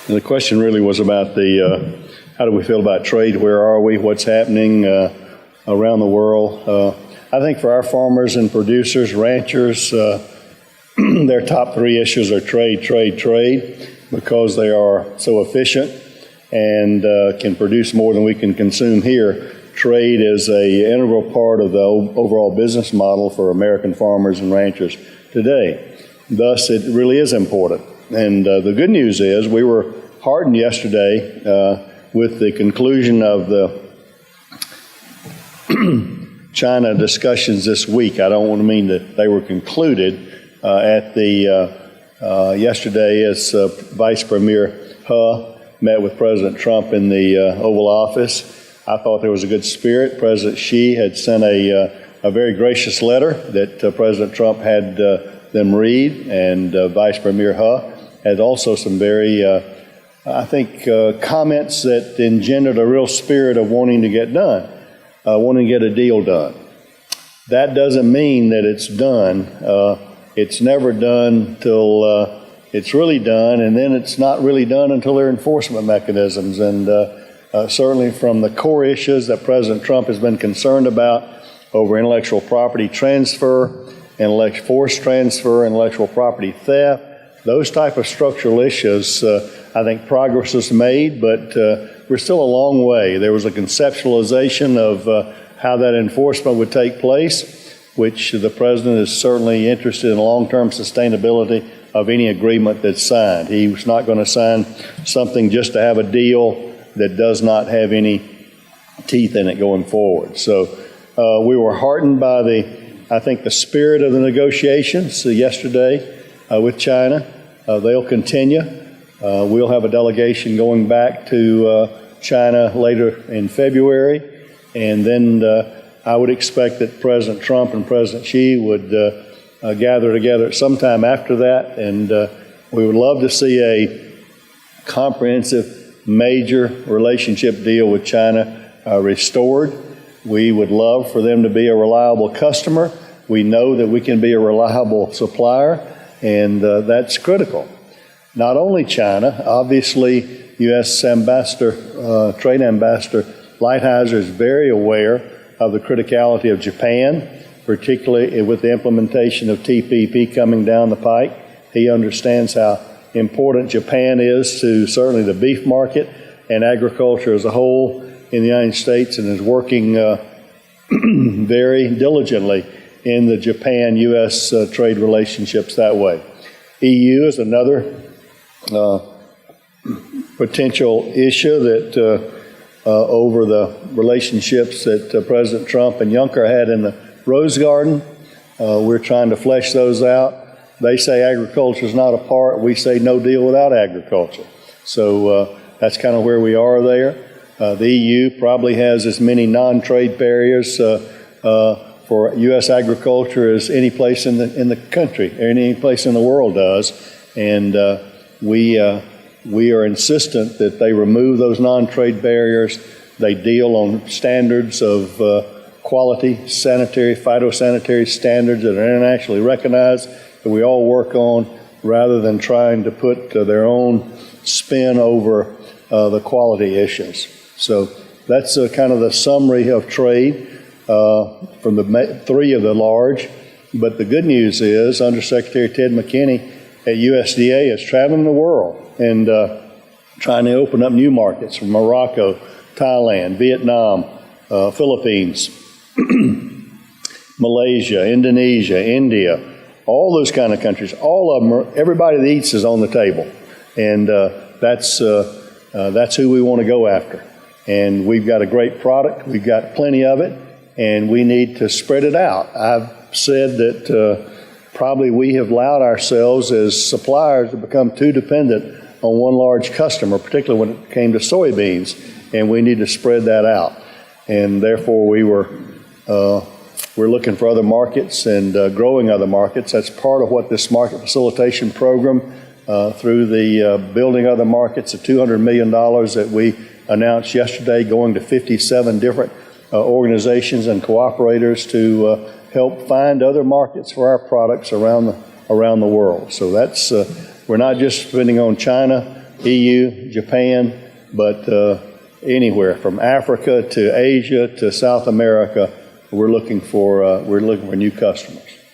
The question really was about how do we feel about trade? Where are we? What's happening around the world? I think for our farmers and producers, ranchers, their top three issues are trade, trade, trade, because they are so efficient and can produce more than we can consume here. Trade is an integral part of the overall business model for American farmers and ranchers today. Thus, it really is important. And the good news is we were heartened yesterday with the conclusion of the China discussions this week. I don't want to mean that they were concluded at the yesterday as Vice Premier He met with President Trump in the Oval Office. I thought there was a good spirit. President Xi had sent a very gracious letter that President Trump had them read, and Vice Premier He had also some very, I think, comments that engendered a real spirit of wanting to get done, wanting to get a deal done. That doesn't mean that it's done. It's never done till it's really done, and then it's not really done until there are enforcement mechanisms. And certainly from the core issues that President Trump has been concerned about over intellectual property transfer, forced transfer, intellectual property theft, those type of structural issues, I think progress was made, but we're still a long way. There was a conceptualization of how that enforcement would take place, which the President is certainly interested in long-term sustainability of any agreement that's signed. He was not going to sign something just to have a deal that does not have any teeth in it going forward. So we were heartened by the spirit of the negotiations yesterday with China. They'll continue. We'll have a delegation going back to China later in February, and then I would expect that President Trump and President Xi would gather together sometime after that, and we would love to see a comprehensive major relationship deal with China restored. We would love for them to be a reliable customer. We know that we can be a reliable supplier, and that's critical. Not only China, obviously U.S. Trade Ambassador Lighthizer is very aware of the criticality of Japan, particularly with the implementation of TPP coming down the pike. He understands how important Japan is to certainly the beef market and agriculture as a whole in the United States, and is working very diligently in the Japan-U.S. Trade relationships that way. EU is another potential issue that over the relationships that President Trump and Juncker had in the Rose Garden. We're trying to flesh those out. They say agriculture is not a part. We say no deal without agriculture. So that's kind of where we are there. The EU probably has as many non-trade barriers for U.S. agriculture as any place in the country or any place in the world does. And we are insistent that they remove those non-trade barriers. They deal on standards of quality, phytosanitary standards that are internationally recognized, that we all work on, rather than trying to put their own spin over the quality issues. So that's kind of the summary of trade from the three of the large. But the good news is Undersecretary Ted McKinney at USDA is traveling the world and trying to open up new markets from Morocco, Thailand, Vietnam, Philippines, Malaysia, Indonesia, India, all those kind of countries. All of them, everybody that eats is on the table. And that's who we want to go after. And we've got a great product. We've got plenty of it, and we need to spread it out. I've said that probably we have allowed ourselves as suppliers to become too dependent on one large customer, particularly when it came to soybeans, and we need to spread that out. And therefore we're looking for other markets and growing other markets. That's part of what this market facilitation program through the building other markets, the $200 million that we announced yesterday, going to 57 different organizations and cooperators to help find other markets for our products around the world. So that's we're not just depending on China EU, Japan, but anywhere from Africa to Asia to South America, we're looking for new customers.